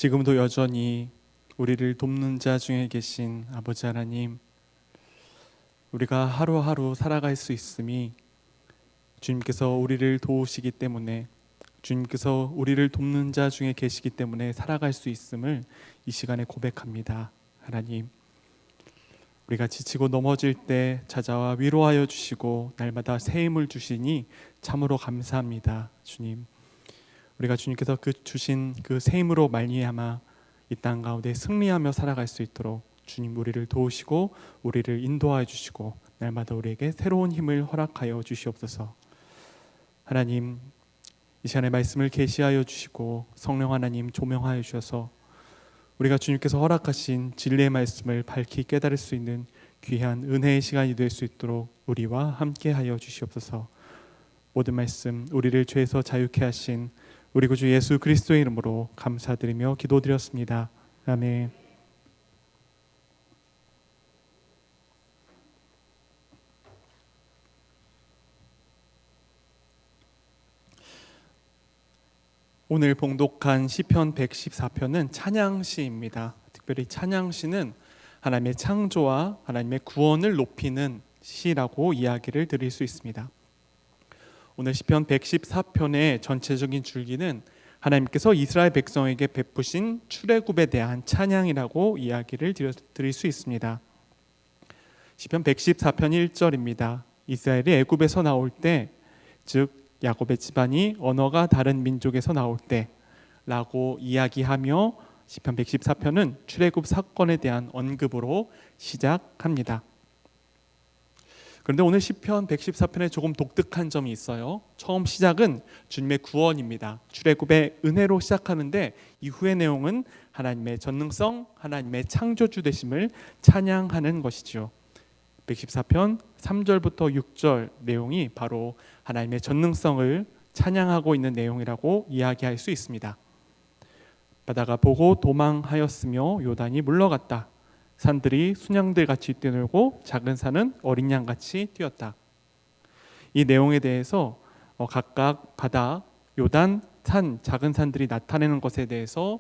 지금도 여전히 우리를 돕는 자 중에 계신 아버지 하나님, 우리가 하루하루 살아갈 수 있음이 주님께서 우리를 도우시기 때문에, 주님께서 우리를 돕는 자 중에 계시기 때문에 살아갈 수 있음을 이 시간에 고백합니다. 하나님, 우리가 지치고 넘어질 때 찾아와 위로하여 주시고 날마다 새 힘을 주시니 참으로 감사합니다. 주님, 우리가 주님께서 주신 그 새 힘으로 말미암아 이 땅 가운데 승리하며 살아갈 수 있도록 주님 우리를 도우시고 우리를 인도하여 주시고 날마다 우리에게 새로운 힘을 허락하여 주시옵소서. 하나님, 이 시간에 말씀을 계시하여 주시고 성령 하나님 조명하여 주셔서 우리가 주님께서 허락하신 진리의 말씀을 밝히 깨달을 수 있는 귀한 은혜의 시간이 될 수 있도록 우리와 함께하여 주시옵소서. 모든 말씀 우리를 죄에서 자유케 하신 우리 구주 예수 그리스도의 이름으로 감사드리며 기도드렸습니다. 아멘. 오늘 봉독한 시편 114편은 찬양시입니다. 특별히 찬양시는 하나님의 창조와 하나님의 구원을 높이는 시라고 이야기를 드릴 수 있습니다. 오늘 시편 114편의 전체적인 줄기는 하나님께서 이스라엘 백성에게 베푸신 출애굽에 대한 찬양이라고 이야기를 드릴 수 있습니다. 시편 114편 1절입니다. 이스라엘이 애굽에서 나올 때, 즉 야곱의 집안이 언어가 다른 민족에서 나올 때라고 이야기하며 시편 114편은 출애굽 사건에 대한 언급으로 시작합니다. 그런데 오늘 시편 114편에 조금 독특한 점이 있어요. 처음 시작은 주님의 구원입니다. 출애굽의 은혜로 시작하는데 이후의 내용은 하나님의 전능성, 하나님의 창조주 되심을 찬양하는 것이죠. 114편 3절부터 6절 내용이 바로 하나님의 전능성을 찬양하고 있는 내용이라고 이야기할 수 있습니다. 바다가 보고 도망하였으며 요단이 물러갔다. 산들이 순양들같이 뛰놀고 작은 산은 어린 양같이 뛰었다. 이 내용에 대해서 각각 바다, 요단, 산, 작은 산들이 나타내는 것에 대해서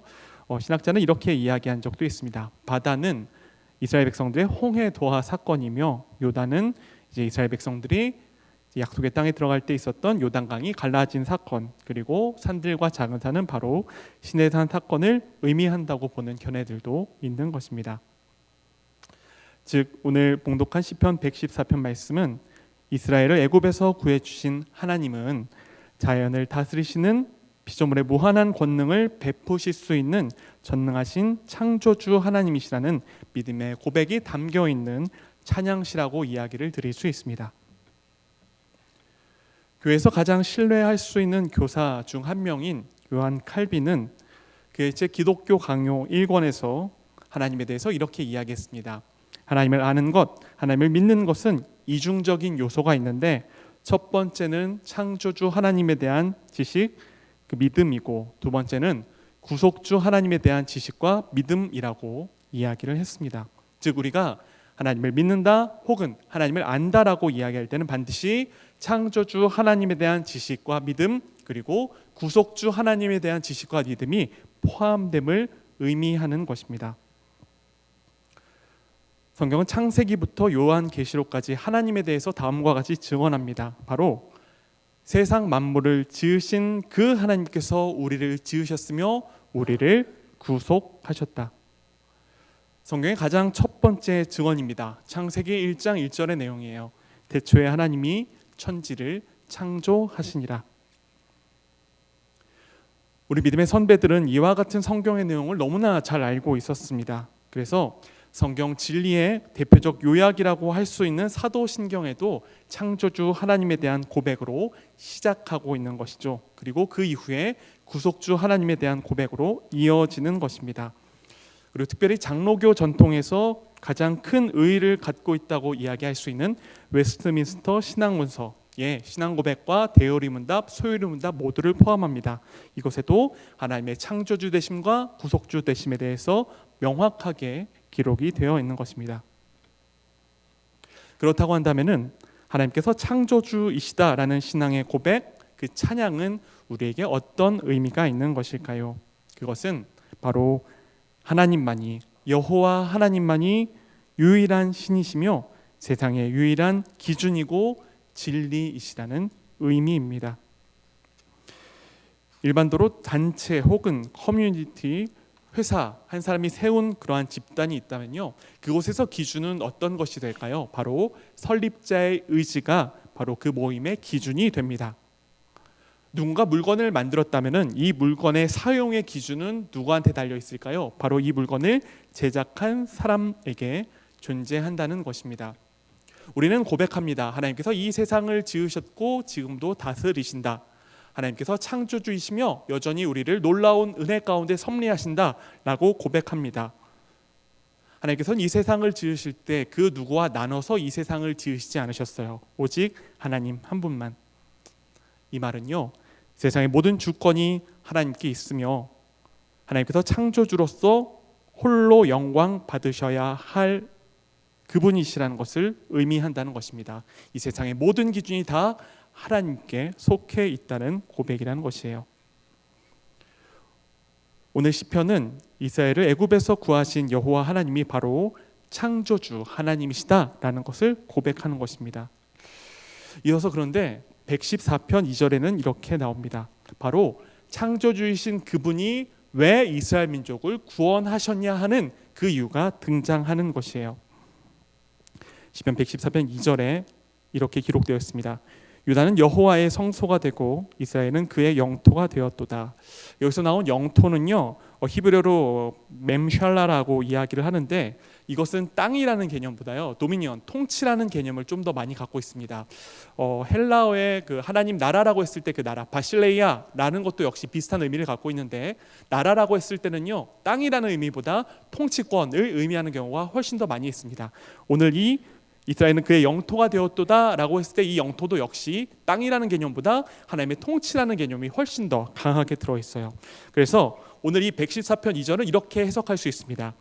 신학자는 이렇게 이야기한 적도 있습니다. 바다는 이스라엘 백성들의 홍해 도하 사건이며 요단은 이제 이스라엘 백성들이 약속의 땅에 들어갈 때 있었던 요단강이 갈라진 사건, 그리고 산들과 작은 산은 바로 시내산 사건을 의미한다고 보는 견해들도 있는 것입니다. 즉 오늘 봉독한 시편 114편 말씀은 이스라엘을 애굽에서 구해주신 하나님은 자연을 다스리시는 피조물의 무한한 권능을 베푸실 수 있는 전능하신 창조주 하나님이시라는 믿음의 고백이 담겨있는 찬양시라고 이야기를 드릴 수 있습니다. 교회에서 가장 신뢰할 수 있는 교사 중 한 명인 요한 칼빈은 그의 제 기독교 강요 1권에서 하나님에 대해서 이렇게 이야기했습니다. 하나님을 아는 것, 하나님을 믿는 것은 이중적인 요소가 있는데 첫 번째는 창조주 하나님에 대한 지식, 그 믿음이고 두 번째는 구속주 하나님에 대한 지식과 믿음이라고 이야기를 했습니다. 즉 우리가 하나님을 믿는다 혹은 하나님을 안다라고 이야기할 때는 반드시 창조주 하나님에 대한 지식과 믿음 그리고 구속주 하나님에 대한 지식과 믿음이 포함됨을 의미하는 것입니다. 성경은 창세기부터 요한계시록까지 하나님에 대해서 다음과 같이 증언합니다. 바로 세상 만물을 지으신 그 하나님께서 우리를 지으셨으며 우리를 구속하셨다. 성경의 가장 첫 번째 증언입니다. 창세기 1장 1절의 내용이에요. 태초에 하나님이 천지를 창조하시니라. 우리 믿음의 선배들은 이와 같은 성경의 내용을 너무나 잘 알고 있었습니다. 그래서 성경 진리의 대표적 요약이라고 할 수 있는 사도신경에도 창조주 하나님에 대한 고백으로 시작하고 있는 것이죠. 그리고 그 이후에 구속주 하나님에 대한 고백으로 이어지는 것입니다. 그리고 특별히 장로교 전통에서 가장 큰 의의를 갖고 있다고 이야기할 수 있는 웨스트민스터 신앙문서의 신앙고백과 대요리문답, 소요리문답 모두를 포함합니다. 이것에도 하나님의 창조주 되심과 구속주 되심에 대해서 명확하게 기록이 되어 있는 것입니다. 그렇다고 한다면은 하나님께서 창조주이시다라는 신앙의 고백, 그 찬양은 우리에게 어떤 의미가 있는 것일까요? 그것은 바로 하나님만이, 여호와 하나님만이 유일한 신이시며 세상의 유일한 기준이고 진리이시라는 의미입니다. 일반적으로 단체 혹은 커뮤니티, 회사, 한 사람이 세운 그러한 집단이 있다면요, 그곳에서 기준은 어떤 것이 될까요? 바로 설립자의 의지가 바로 그 모임의 기준이 됩니다. 누군가 물건을 만들었다면 이 물건의 사용의 기준은 누구한테 달려 있을까요? 바로 이 물건을 제작한 사람에게 존재한다는 것입니다. 우리는 고백합니다. 하나님께서 이 세상을 지으셨고 지금도 다스리신다. 하나님께서 창조주이시며 여전히 우리를 놀라운 은혜 가운데 섭리하신다 라고 고백합니다. 하나님께서는 이 세상을 지으실 때 그 누구와 나눠서 이 세상을 지으시지 않으셨어요. 오직 하나님 한 분만. 이 말은요, 세상의 모든 주권이 하나님께 있으며 하나님께서 창조주로서 홀로 영광 받으셔야 할 그분이시라는 것을 의미한다는 것입니다. 이 세상의 모든 기준이 다 하나님께 속해 있다는 고백이라는 것이에요. 오늘 시편은 이스라엘을 애굽에서 구하신 여호와 하나님이 바로 창조주 하나님이시다라는 것을 고백하는 것입니다. 이어서 그런데 114편 2절에는 이렇게 나옵니다. 바로 창조주이신 그분이 왜 이스라엘 민족을 구원하셨냐 하는 그 이유가 등장하는 것이에요. 시편 114편 2절에 이렇게 기록되어 있습니다. 유다는 여호와의 성소가 되고 이스라엘은 그의 영토가 되었도다. 여기서 나온 영토는요, 히브리어로 멤샬라라고 이야기를 하는데 이것은 땅이라는 개념보다요 도미니언, 통치라는 개념을 좀 더 많이 갖고 있습니다. 헬라어의 그 하나님 나라라고 했을 때 그 나라 바실레이아라는 것도 역시 비슷한 의미를 갖고 있는데, 나라라고 했을 때는요 땅이라는 의미보다 통치권을 의미하는 경우가 훨씬 더 많이 있습니다. 오늘 이 이스라엘은 그의 영토가 되었도다 라고 했을 때 이 영토도 역시 땅이라는 개념보다 하나님의 통치라는 개념이 훨씬 더 강하게 들어있어요. 그래서 오늘 이 114편 2절은 이렇게 해석할 수 있습니다.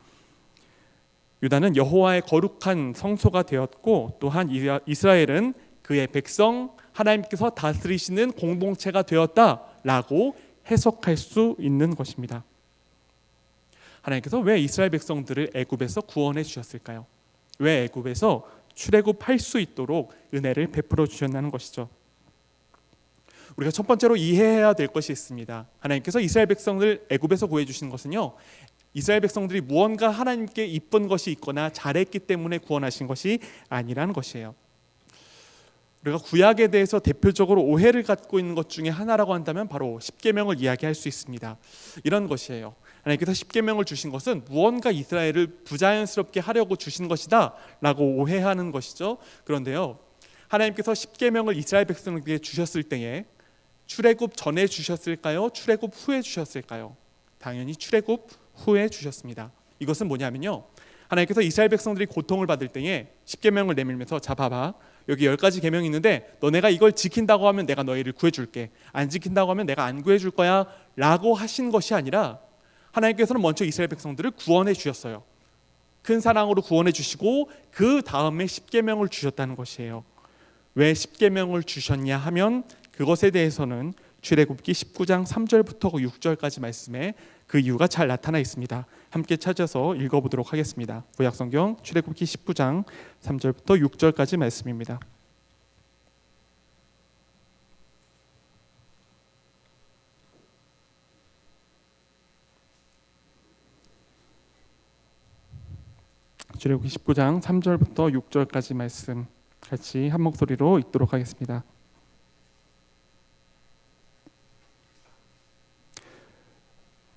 유다는 여호와의 거룩한 성소가 되었고 또한 이스라엘은 그의 백성, 하나님께서 다스리시는 공동체가 되었다라고 해석할 수 있는 것입니다. 하나님께서 왜 이스라엘 백성들을 애굽에서 구원해 주셨을까요? 왜 애굽에서 출애굽할 수 있도록 은혜를 베풀어 주셨다는 것이죠. 우리가 첫 번째로 이해해야 될 것이 있습니다. 하나님께서 이스라엘 백성을 애굽에서 구해 주신 것은요, 이스라엘 백성들이 무언가 하나님께 이쁜 것이 있거나 잘했기 때문에 구원하신 것이 아니라는 것이에요. 우리가 구약에 대해서 대표적으로 오해를 갖고 있는 것 중에 하나라고 한다면 바로 십계명을 이야기할 수 있습니다. 이런 것이에요. 하나님께서 십계명을 주신 것은 무언가 이스라엘을 부자연스럽게 하려고 주신 것이다 라고 오해하는 것이죠. 그런데요, 하나님께서 십계명을 이스라엘 백성에게 주셨을 때에 출애굽 전에 주셨을까요? 출애굽 후에 주셨을까요? 당연히 출애굽 후에 주셨습니다. 이것은 뭐냐면요, 하나님께서 이스라엘 백성들이 고통을 받을 때에 십계명을 내밀면서 자 봐봐, 여기 10가지 계명이 있는데 너네가 이걸 지킨다고 하면 내가 너희를 구해줄게, 안 지킨다고 하면 내가 안 구해줄 거야 라고 하신 것이 아니라 하나님께서는 먼저 이스라엘 백성들을 구원해 주셨어요. 큰 사랑으로 구원해 주시고 그 다음에 십계명을 주셨다는 것이에요. 왜 십계명을 주셨냐 하면 그것에 대해서는 출애굽기 19장 3절부터 6절까지 말씀에 그 이유가 잘 나타나 있습니다. 함께 찾아서 읽어보도록 하겠습니다. 구약성경 출애굽기 19장 3절부터 6절까지 말씀입니다. 출애굽기 19장 3절부터 6절까지 말씀 같이 한 목소리로 읽도록 하겠습니다.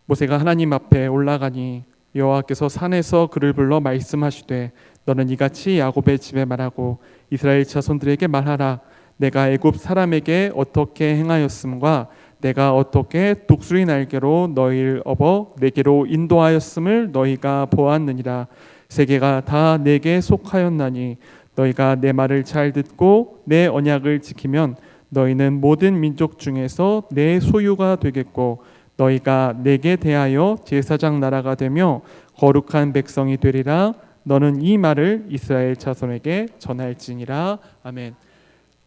모세가 하나님 앞에 올라가니 여호와께서 산에서 그를 불러 말씀하시되 너는 이같이 야곱의 집에 말하고 이스라엘 자손들에게 말하라. 내가 애굽 사람에게 어떻게 행하였음과 내가 어떻게 독수리 날개로 너희를 업어 내게로 인도하였음을 너희가 보았느니라. 세계가 다 내게 속하였나니 너희가 내 말을 잘 듣고 내 언약을 지키면 너희는 모든 민족 중에서 내 소유가 되겠고 너희가 내게 대하여 제사장 나라가 되며 거룩한 백성이 되리라. 너는 이 말을 이스라엘 자손에게 전할지니라. 아멘.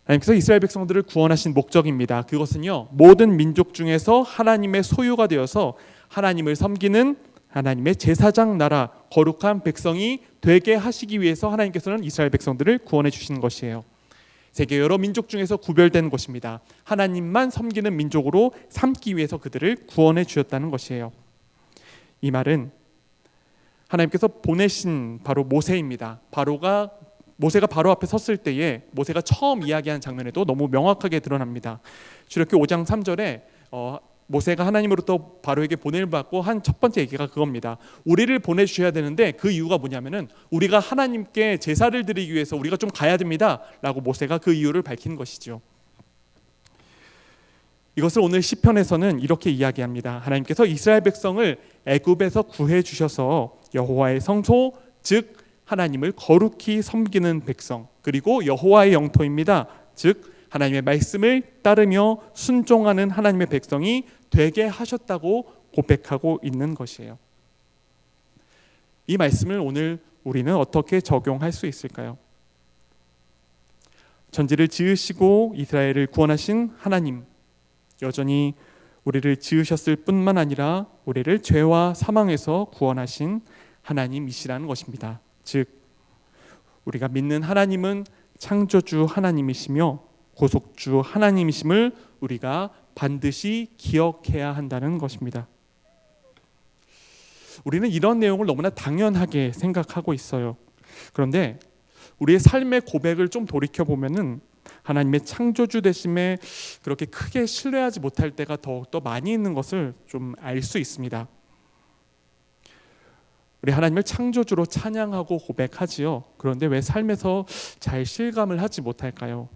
하나님께서 이스라엘 백성들을 구원하신 목적입니다. 그것은요, 모든 민족 중에서 하나님의 소유가 되어서 하나님을 섬기는 하나님의 제사장 나라, 거룩한 백성이 되게 하시기 위해서 하나님께서는 이스라엘 백성들을 구원해 주신 것이에요. 세계 여러 민족 중에서 구별된 것입니다. 하나님만 섬기는 민족으로 삼기 위해서 그들을 구원해 주셨다는 것이에요. 이 말은 하나님께서 보내신 바로 모세입니다. 모세가 바로 앞에 섰을 때에 모세가 처음 이야기한 장면에도 너무 명확하게 드러납니다. 출애굽기 5장 3절에 모세가 하나님으로부터 바로에게 보냄을 받고 한 첫 번째 얘기가 그겁니다. 우리를 보내주셔야 되는데 그 이유가 뭐냐면은 우리가 하나님께 제사를 드리기 위해서 우리가 좀 가야 됩니다 라고 모세가 그 이유를 밝힌 것이죠. 이것을 오늘 시편에서는 이렇게 이야기합니다. 하나님께서 이스라엘 백성을 애굽에서 구해 주셔서 여호와의 성소, 즉 하나님을 거룩히 섬기는 백성, 그리고 여호와의 영토입니다. 즉 하나님의 말씀을 따르며 순종하는 하나님의 백성이 되게 하셨다고 고백하고 있는 것이에요. 이 말씀을 오늘 우리는 어떻게 적용할 수 있을까요? 천지를 지으시고 이스라엘을 구원하신 하나님, 여전히 우리를 지으셨을 뿐만 아니라 우리를 죄와 사망에서 구원하신 하나님이시라는 것입니다. 즉 우리가 믿는 하나님은 창조주 하나님이시며 구속주 하나님이심을 우리가 반드시 기억해야 한다는 것입니다. 우리는 이런 내용을 너무나 당연하게 생각하고 있어요. 그런데 우리의 삶의 고백을 좀 돌이켜보면은 하나님의 창조주 되심에 그렇게 크게 신뢰하지 못할 때가 더욱더 많이 있는 것을 좀 알 수 있습니다. 우리 하나님을 창조주로 찬양하고 고백하지요. 그런데 왜 삶에서 잘 실감을 하지 못할까요?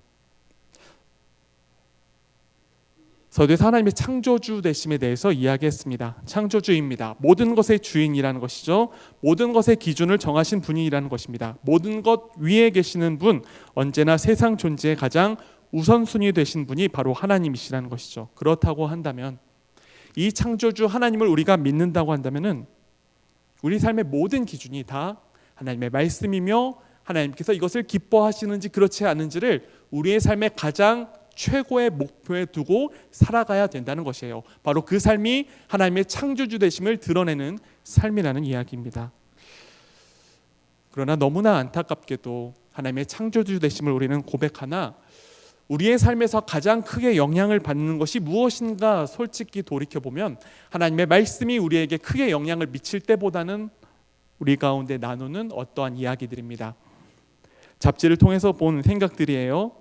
서두에서 하나님의 창조주 되심에 대해서 이야기했습니다. 창조주입니다. 모든 것의 주인이라는 것이죠. 모든 것의 기준을 정하신 분이라는 것입니다. 모든 것 위에 계시는 분, 언제나 세상 존재의 가장 우선순위 되신 분이 바로 하나님이시라는 것이죠. 그렇다고 한다면 이 창조주 하나님을 우리가 믿는다고 한다면은 우리 삶의 모든 기준이 다 하나님의 말씀이며 하나님께서 이것을 기뻐하시는지 그렇지 않은지를 우리의 삶의 가장 최고의 목표에 두고 살아가야 된다는 것이에요. 바로 그 삶이 하나님의 창조주 되심을 드러내는 삶이라는 이야기입니다. 그러나 너무나 안타깝게도 하나님의 창조주 되심을 우리는 고백하나 우리의 삶에서 가장 크게 영향을 받는 것이 무엇인가 솔직히 돌이켜보면 하나님의 말씀이 우리에게 크게 영향을 미칠 때보다는 우리 가운데 나누는 어떠한 이야기들입니다. 잡지를 통해서 본 생각들이에요.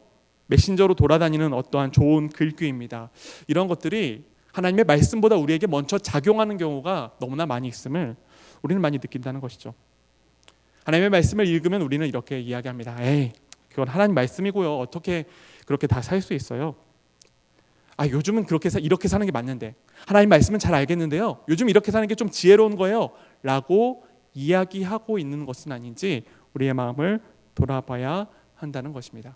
메신저로 돌아다니는 어떠한 좋은 글귀입니다. 이런 것들이 하나님의 말씀보다 우리에게 먼저 작용하는 경우가 너무나 많이 있음을 우리는 많이 느낀다는 것이죠. 하나님의 말씀을 읽으면 우리는 이렇게 이야기합니다. 에이, 그건 하나님 말씀이고요. 어떻게 그렇게 다 살 수 있어요? 요즘은 이렇게 사는 게 맞는데 하나님 말씀은 잘 알겠는데요. 요즘 이렇게 사는 게 좀 지혜로운 거예요. 라고 이야기하고 있는 것은 아닌지 우리의 마음을 돌아봐야 한다는 것입니다.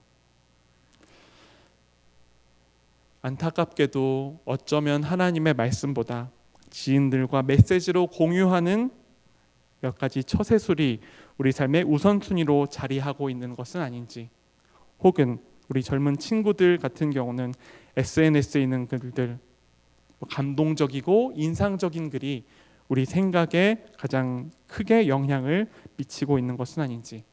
안타깝게도 어쩌면 하나님의 말씀보다 지인들과 메시지로 공유하는 몇 가지 처세술이 우리 삶의 우선순위로 자리하고 있는 것은 아닌지, 혹은 우리 젊은 친구들 같은 경우는 SNS에 있는 글들, 감동적이고 인상적인 글이 우리 생각에 가장 크게 영향을 미치고 있는 것은 아닌지,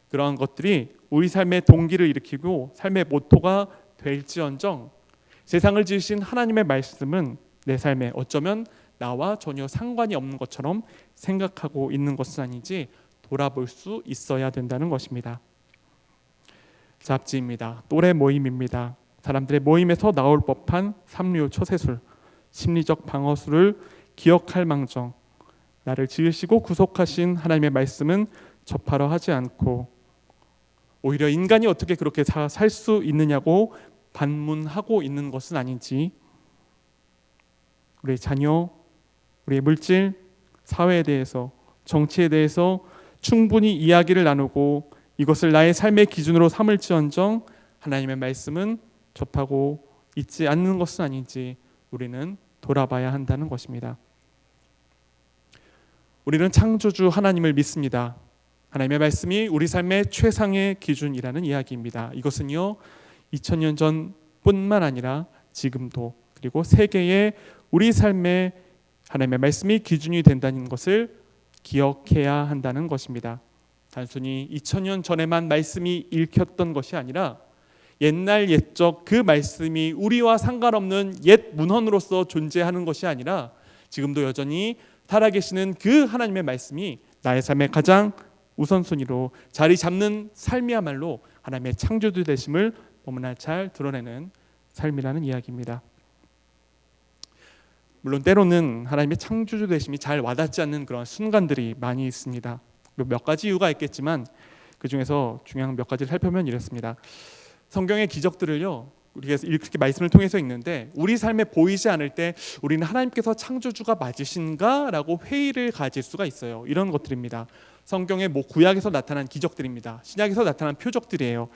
그러한 것들이 우리 삶의 동기를 일으키고 삶의 모토가 될지언정 세상을 지으신 하나님의 말씀은 내 삶에 어쩌면 나와 전혀 상관이 없는 것처럼 생각하고 있는 것은 아닌지 돌아볼 수 있어야 된다는 것입니다. 잡지입니다. 또래 모임입니다. 사람들의 모임에서 나올 법한 삼류 처세술, 심리적 방어술을 기억할 망정, 나를 지으시고 구속하신 하나님의 말씀은 접하려 하지 않고 오히려 인간이 어떻게 그렇게 살 수 있느냐고 반문하고 있는 것은 아닌지, 우리의 자녀, 우리의 물질, 사회에 대해서, 정치에 대해서 충분히 이야기를 나누고 이것을 나의 삶의 기준으로 삼을지언정 하나님의 말씀은 접하고 있지 않는 것은 아닌지 우리는 돌아봐야 한다는 것입니다. 우리는 창조주 하나님을 믿습니다. 하나님의 말씀이 우리 삶의 최상의 기준이라는 이야기입니다. 이것은요 2000년 전뿐만 아니라 지금도, 그리고 세계의 우리 삶의 하나님의 말씀이 기준이 된다는 것을 기억해야 한다는 것입니다. 단순히 2000년 전에만 말씀이 읽혔던 것이 아니라 옛날 옛적 그 말씀이 우리와 상관없는 옛 문헌으로서 존재하는 것이 아니라 지금도 여전히 살아계시는 그 하나님의 말씀이 나의 삶의 가장 우선순위로 자리 잡는 삶이야말로 하나님의 창조주 되심을 너무나 잘 드러내는 삶이라는 이야기입니다. 물론 때로는 하나님의 창조주 되심이 잘 와닿지 않는 그런 순간들이 많이 있습니다. 몇 가지 이유가 있겠지만 그 중에서 중요한 몇 가지를 살펴보면 이렇습니다. 성경의 기적들을요, 우리가 이렇게 말씀을 통해서 읽는데 우리 삶에 보이지 않을 때 우리는 하나님께서 창조주가 맞으신가? 라고 회의를 가질 수가 있어요. 이런 것들입니다. 성경의 구약에서 나타난 기적들입니다. 신약에서 나타난 표적들이에요.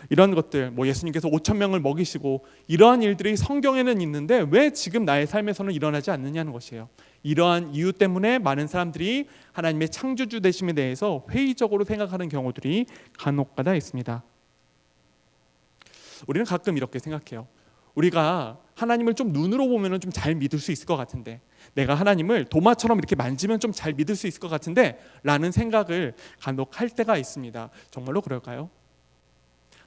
이런 것들, 예수님께서 5천 명을 먹이시고 이러한 일들이 성경에는 있는데 왜 지금 나의 삶에서는 일어나지 않느냐는 것이에요. 이러한 이유 때문에 많은 사람들이 하나님의 창조주 되심에 대해서 회의적으로 생각하는 경우들이 간혹가다 있습니다. 우리는 가끔 이렇게 생각해요. 우리가 하나님을 좀 눈으로 보면 좀 잘 믿을 수 있을 것 같은데, 내가 하나님을 도마처럼 이렇게 만지면 좀 잘 믿을 수 있을 것 같은데 라는 생각을 간혹 할 때가 있습니다. 정말로 그럴까요?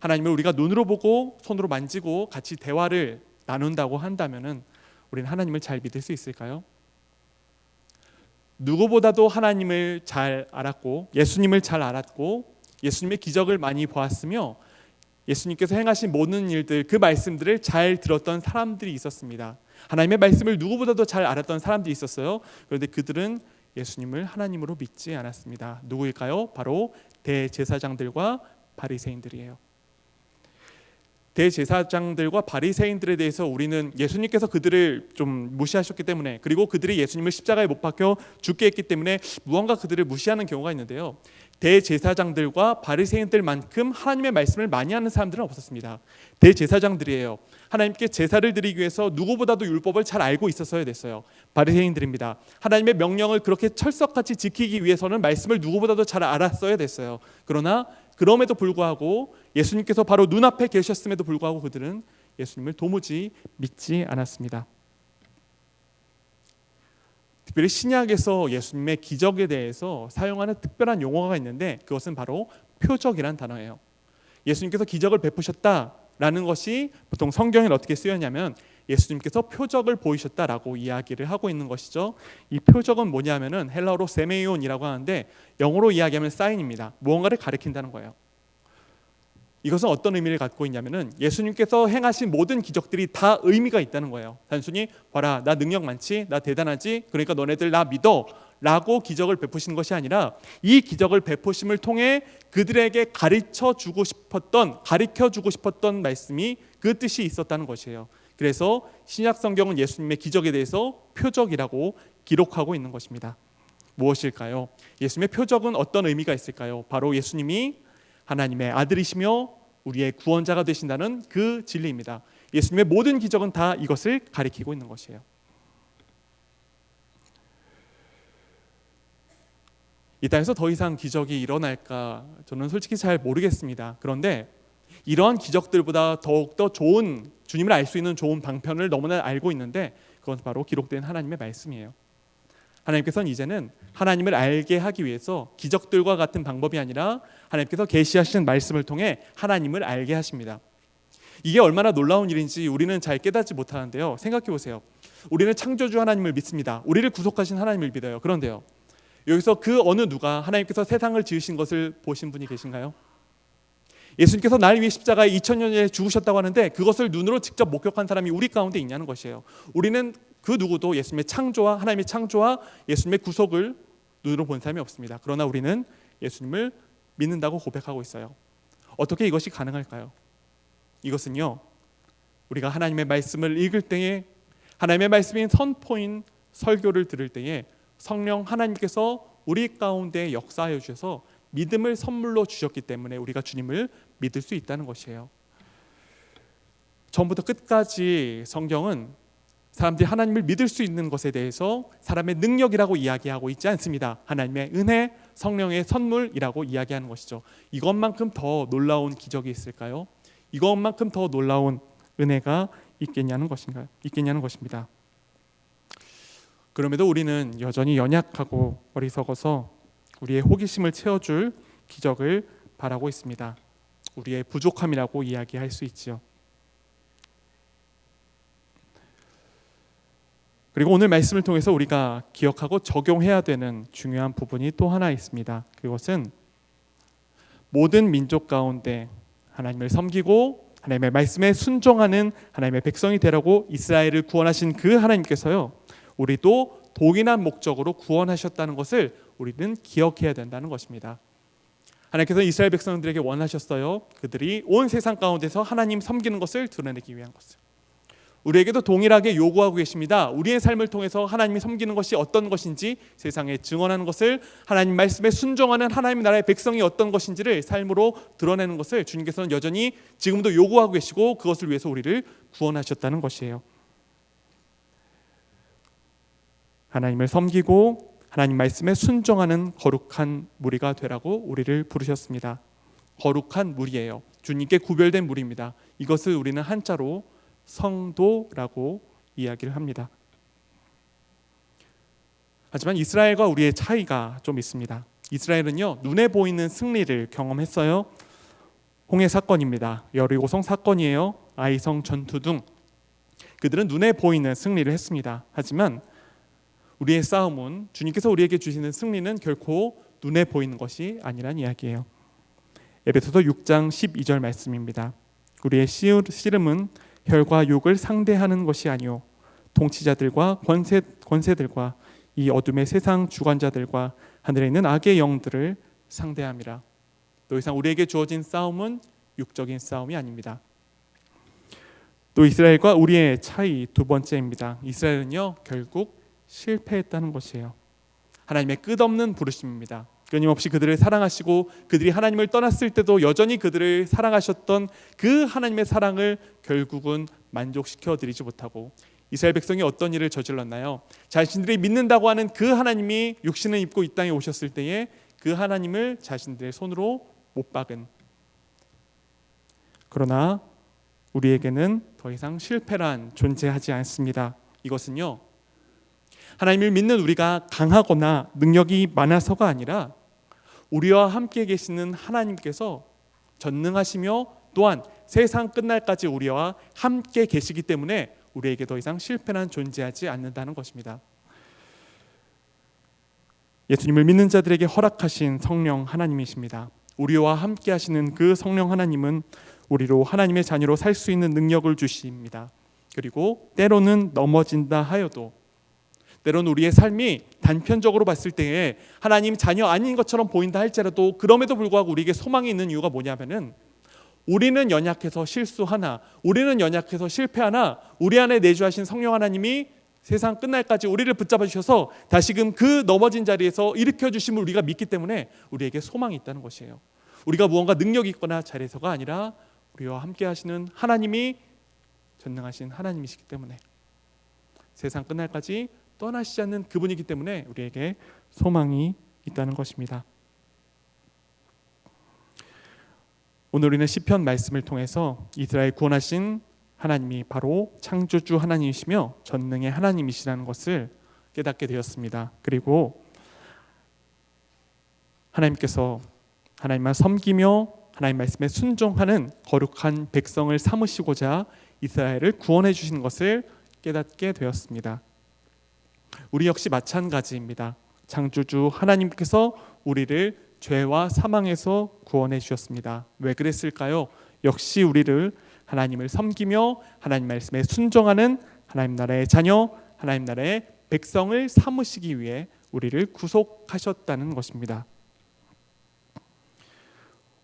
하나님을 우리가 눈으로 보고 손으로 만지고 같이 대화를 나눈다고 한다면은 우리는 하나님을 잘 믿을 수 있을까요? 누구보다도 하나님을 잘 알았고 예수님을 잘 알았고 예수님의 기적을 많이 보았으며 예수님께서 행하신 모든 일들, 그 말씀들을 잘 들었던 사람들이 있었습니다. 하나님의 말씀을 누구보다도 잘 알았던 사람들이 있었어요. 그런데 그들은 예수님을 하나님으로 믿지 않았습니다. 누구일까요? 바로 대제사장들과 바리새인들이에요. 대제사장들과 바리새인들에 대해서 우리는 예수님께서 그들을 좀 무시하셨기 때문에, 그리고 그들이 예수님을 십자가에 못 박혀 죽게 했기 때문에 무언가 그들을 무시하는 경우가 있는데요. 대제사장들과 바리새인들만큼 하나님의 말씀을 많이 하는 사람들은 없었습니다. 대제사장들이에요. 하나님께 제사를 드리기 위해서 누구보다도 율법을 잘 알고 있었어야 됐어요. 바리새인들입니다. 하나님의 명령을 그렇게 철석같이 지키기 위해서는 말씀을 누구보다도 잘 알았어야 됐어요. 그러나 그럼에도 불구하고 예수님께서 바로 눈앞에 계셨음에도 불구하고 그들은 예수님을 도무지 믿지 않았습니다. 특별히 신약에서 예수님의 기적에 대해서 사용하는 특별한 용어가 있는데 그것은 바로 표적이란 단어예요. 예수님께서 기적을 베푸셨다라는 것이 보통 성경에 어떻게 쓰였냐면 예수님께서 표적을 보이셨다라고 이야기를 하고 있는 것이죠. 이 표적은 뭐냐면은 헬라어로 세메이온이라고 하는데 영어로 이야기하면 사인입니다. 무언가를 가리킨다는 거예요. 이것은 어떤 의미를 갖고 있냐면은 예수님께서 행하신 모든 기적들이 다 의미가 있다는 거예요. 단순히 봐라, 나 능력 많지, 나 대단하지, 그러니까 너네들 나 믿어 라고 기적을 베푸신 것이 아니라 이 기적을 베푸심을 통해 그들에게 가르쳐 주고 싶었던 말씀이 그 뜻이 있었다는 것이에요. 그래서 신약 성경은 예수님의 기적에 대해서 표적이라고 기록하고 있는 것입니다. 무엇일까요? 예수님의 표적은 어떤 의미가 있을까요? 바로 예수님이 하나님의 아들이시며 우리의 구원자가 되신다는 그 진리입니다. 예수님의 모든 기적은 다 이것을 가리키고 있는 것이에요. 이 땅에서 더 이상 기적이 일어날까 저는 솔직히 잘 모르겠습니다. 그런데 이러한 기적들보다 더욱더 좋은, 주님을 알 수 있는 좋은 방편을 너무나 알고 있는데 그건 바로 기록된 하나님의 말씀이에요. 하나님께서는 이제는 하나님을 알게 하기 위해서 기적들과 같은 방법이 아니라 하나님께서 계시하시는 말씀을 통해 하나님을 알게 하십니다. 이게 얼마나 놀라운 일인지 우리는 잘 깨닫지 못하는데요. 생각해 보세요. 우리는 창조주 하나님을 믿습니다. 우리를 구속하신 하나님을 믿어요. 그런데요, 여기서 그 어느 누가 하나님께서 세상을 지으신 것을 보신 분이 계신가요? 예수님께서 날 위해 십자가에 2000년 전에 죽으셨다고 하는데 그것을 눈으로 직접 목격한 사람이 우리 가운데 있냐는 것이에요. 우리는 그 누구도 예수님의 창조와 하나님의 창조와 예수님의 구속을 눈으로 본 사람이 없습니다. 그러나 우리는 예수님을 믿는다고 고백하고 있어요. 어떻게 이것이 가능할까요? 이것은요, 우리가 하나님의 말씀을 읽을 때에, 하나님의 말씀인 선포인 설교를 들을 때에 성령 하나님께서 우리 가운데 역사하여 주셔서 믿음을 선물로 주셨기 때문에 우리가 주님을 믿을 수 있다는 것이에요. 처음부터 끝까지 성경은 사람들이 하나님을 믿을 수 있는 것에 대해서 사람의 능력이라고 이야기하고 있지 않습니다. 하나님의 은혜, 성령의 선물이라고 이야기하는 것이죠. 이것만큼 더 놀라운 기적이 있을까요? 이것만큼 더 놀라운 은혜가 있겠냐는 것입니다. 그럼에도 우리는 여전히 연약하고 어리석어서 우리의 호기심을 채워줄 기적을 바라고 있습니다. 우리의 부족함이라고 이야기할 수 있지요. 그리고 오늘 말씀을 통해서 우리가 기억하고 적용해야 되는 중요한 부분이 또 하나 있습니다. 그것은 모든 민족 가운데 하나님을 섬기고 하나님의 말씀에 순종하는 하나님의 백성이 되라고 이스라엘을 구원하신 그 하나님께서요, 우리도 동일한 목적으로 구원하셨다는 것을 우리는 기억해야 된다는 것입니다. 하나님께서 이스라엘 백성들에게 원하셨어요. 그들이 온 세상 가운데서 하나님 섬기는 것을 드러내기 위한 것을. 우리에게도 동일하게 요구하고 계십니다. 우리의 삶을 통해서 하나님이 섬기는 것이 어떤 것인지 세상에 증언하는 것을, 하나님 말씀에 순종하는 하나님 나라의 백성이 어떤 것인지를 삶으로 드러내는 것을 주님께서는 여전히 지금도 요구하고 계시고 그것을 위해서 우리를 구원하셨다는 것이에요. 하나님을 섬기고 하나님 말씀에 순종하는 거룩한 무리가 되라고 우리를 부르셨습니다. 거룩한 무리예요. 주님께 구별된 무리입니다. 이것을 우리는 한자로 성도라고 이야기를 합니다. 하지만 이스라엘과 우리의 차이가 좀 있습니다. 이스라엘은요, 눈에 보이는 승리를 경험했어요. 홍해 사건입니다. 여리고성 사건이에요. 아이성 전투 등 그들은 눈에 보이는 승리를 했습니다. 하지만 우리의 싸움은, 주님께서 우리에게 주시는 승리는 결코 눈에 보이는 것이 아니란 이야기예요. 에베소서 6장 12절 말씀입니다. 우리의 씨름은 혈과 육을 상대하는 것이 아니요 통치자들과 권세들과 이 어둠의 세상 주관자들과 하늘에 있는 악의 영들을 상대함이라. 더 이상 우리에게 주어진 싸움은 육적인 싸움이 아닙니다. 또 이스라엘과 우리의 차이 두 번째입니다. 이스라엘은요, 결국 실패했다는 것이에요. 하나님의 끝없는 부르심입니다. 끊임없이 그들을 사랑하시고 그들이 하나님을 떠났을 때도 여전히 그들을 사랑하셨던 그 하나님의 사랑을 결국은 만족시켜 드리지 못하고, 이스라엘 백성이 어떤 일을 저질렀나요? 자신들이 믿는다고 하는 그 하나님이 육신을 입고 이 땅에 오셨을 때에 그 하나님을 자신들의 손으로 못 박은. 그러나 우리에게는 더 이상 실패란 존재하지 않습니다. 이것은요, 하나님을 믿는 우리가 강하거나 능력이 많아서가 아니라 우리와 함께 계시는 하나님께서 전능하시며 또한 세상 끝날까지 우리와 함께 계시기 때문에 우리에게 더 이상 실패는 존재하지 않는다는 것입니다. 예수님을 믿는 자들에게 허락하신 성령 하나님이십니다. 우리와 함께 하시는 그 성령 하나님은 우리로 하나님의 자녀로 살 수 있는 능력을 주십니다. 그리고 때로는 넘어진다 하여도, 때로는 우리의 삶이 단편적으로 봤을 때에 하나님 자녀 아닌 것처럼 보인다 할지라도 그럼에도 불구하고 우리에게 소망이 있는 이유가 뭐냐면은, 우리는 연약해서 실수하나, 우리는 연약해서 실패하나 우리 안에 내주하신 성령 하나님이 세상 끝날까지 우리를 붙잡아 주셔서 다시금 그 넘어진 자리에서 일으켜 주심을 우리가 믿기 때문에 우리에게 소망이 있다는 것이에요. 우리가 무언가 능력이 있거나 잘해서가 아니라 우리와 함께 하시는 하나님이 전능하신 하나님이시기 때문에, 세상 끝날까지 떠나시지 않는 그분이기 때문에 우리에게 소망이 있다는 것입니다. 오늘 우리는 시편 말씀을 통해서 이스라엘 구원하신 하나님이 바로 창조주 하나님이시며 전능의 하나님이시라는 것을 깨닫게 되었습니다. 그리고 하나님께서 하나님만 섬기며 하나님 말씀에 순종하는 거룩한 백성을 삼으시고자 이스라엘을 구원해 주신 것을 깨닫게 되었습니다. 우리 역시 마찬가지입니다. 창조주 하나님께서 우리를 죄와 사망에서 구원해 주셨습니다. 왜 그랬을까요? 역시 우리를 하나님을 섬기며 하나님 말씀에 순종하는 하나님 나라의 자녀, 하나님 나라의 백성을 삼으시기 위해 우리를 구속하셨다는 것입니다.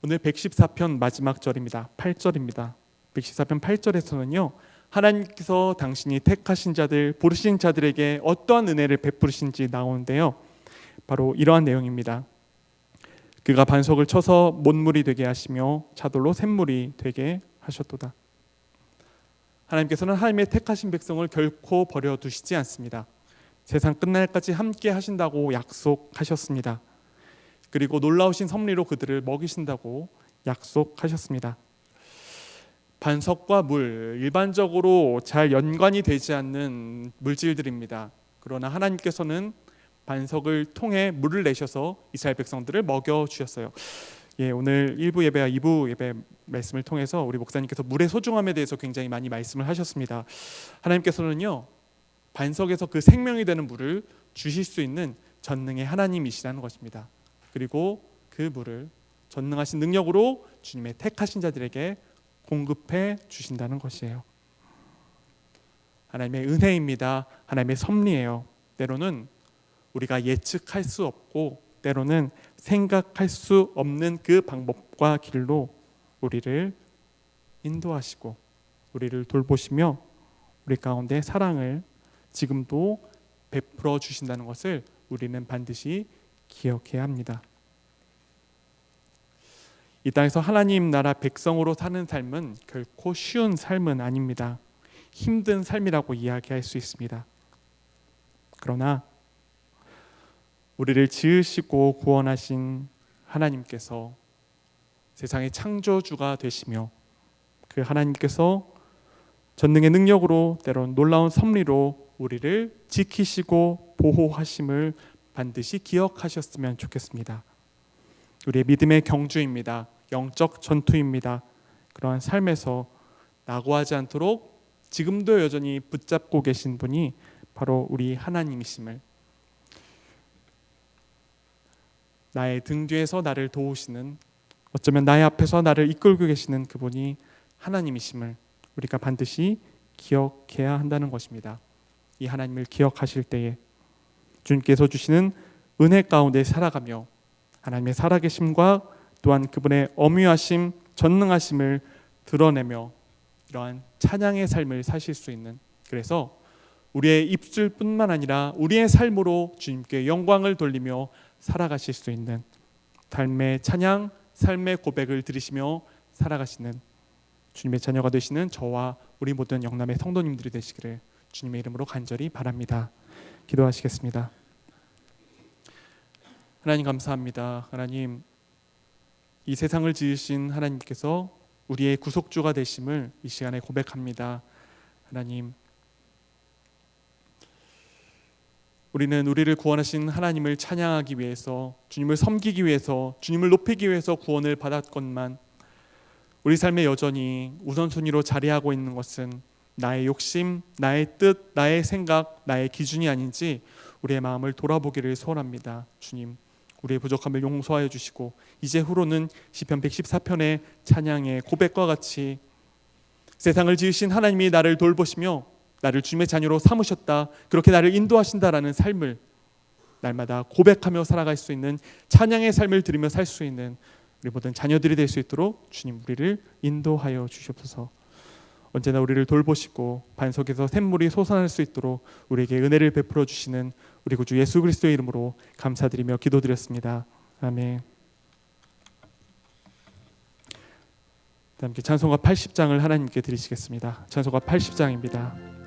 오늘 114편 마지막 절입니다. 8절입니다. 114편 8절에서는요, 하나님께서 당신이 택하신 자들, 부르신 자들에게 어떠한 은혜를 베푸르신지 나오는데요, 바로 이러한 내용입니다. 그가 반석을 쳐서 못물이 되게 하시며 차돌로 샘물이 되게 하셨도다. 하나님께서는 하나님의 택하신 백성을 결코 버려두시지 않습니다. 세상 끝날까지 함께 하신다고 약속하셨습니다. 그리고 놀라우신 섭리로 그들을 먹이신다고 약속하셨습니다. 반석과 물, 일반적으로 잘 연관이 되지 않는 물질들입니다. 그러나 하나님께서는 반석을 통해 물을 내셔서 이스라엘 백성들을 먹여 주셨어요. 오늘 1부 예배와 2부 예배 말씀을 통해서 우리 목사님께서 물의 소중함에 대해서 굉장히 많이 말씀을 하셨습니다. 하나님께서는요, 반석에서 그 생명이 되는 물을 주실 수 있는 전능의 하나님이시라는 것입니다. 그리고 그 물을 전능하신 능력으로 주님의 택하신 자들에게 공급해 주신다는 것이에요. 하나님의 은혜입니다. 하나님의 섭리예요. 때로는 우리가 예측할 수 없고 때로는 생각할 수 없는 그 방법과 길로 우리를 인도하시고 우리를 돌보시며 우리 가운데 사랑을 지금도 베풀어 주신다는 것을 우리는 반드시 기억해야 합니다. 이 땅에서 하나님 나라 백성으로 사는 삶은 결코 쉬운 삶은 아닙니다. 힘든 삶이라고 이야기할 수 있습니다. 그러나 우리를 지으시고 구원하신 하나님께서 세상의 창조주가 되시며 그 하나님께서 전능의 능력으로 때론 놀라운 섭리로 우리를 지키시고 보호하심을 반드시 기억하셨으면 좋겠습니다. 우리의 믿음의 경주입니다. 영적 전투입니다. 그러한 삶에서 낙오하지 않도록 지금도 여전히 붙잡고 계신 분이 바로 우리 하나님이심을, 나의 등 뒤에서 나를 도우시는, 어쩌면 나의 앞에서 나를 이끌고 계시는 그분이 하나님이심을 우리가 반드시 기억해야 한다는 것입니다. 이 하나님을 기억하실 때에 주님께서 주시는 은혜 가운데 살아가며 하나님의 살아계심과 또한 그분의 엄유하심, 전능하심을 드러내며 이러한 찬양의 삶을 사실 수 있는, 그래서 우리의 입술뿐만 아니라 우리의 삶으로 주님께 영광을 돌리며 살아가실 수 있는 삶의 찬양, 삶의 고백을 들으시며 살아가시는 주님의 자녀가 되시는 저와 우리 모든 영남의 성도님들이 되시기를 주님의 이름으로 간절히 바랍니다. 기도하시겠습니다. 하나님 감사합니다. 하나님, 이 세상을 지으신 하나님께서 우리의 구속주가 되심을 이 시간에 고백합니다. 하나님, 우리는 우리를 구원하신 하나님을 찬양하기 위해서, 주님을 섬기기 위해서, 주님을 높이기 위해서 구원을 받았건만 우리 삶에 여전히 우선순위로 자리하고 있는 것은 나의 욕심, 나의 뜻, 나의 생각, 나의 기준이 아닌지 우리의 마음을 돌아보기를 소원합니다. 주님, 우리의 부족함을 용서하여 주시고 이제 후로는 시편 114편의 찬양의 고백과 같이 세상을 지으신 하나님이 나를 돌보시며 나를 주님의 자녀로 삼으셨다, 그렇게 나를 인도하신다라는 삶을 날마다 고백하며 살아갈 수 있는 찬양의 삶을 들으며 살 수 있는 우리 모든 자녀들이 될 수 있도록 주님 우리를 인도하여 주시옵소서. 언제나 우리를 돌보시고 반석에서 샘물이 솟아날 수 있도록 우리에게 은혜를 베풀어 주시는 우리 구주 예수 그리스도의 이름으로 감사드리며 기도드렸습니다. 아멘. 함께 찬송가 80장을 하나님께 드리시겠습니다. 찬송가 80장입니다.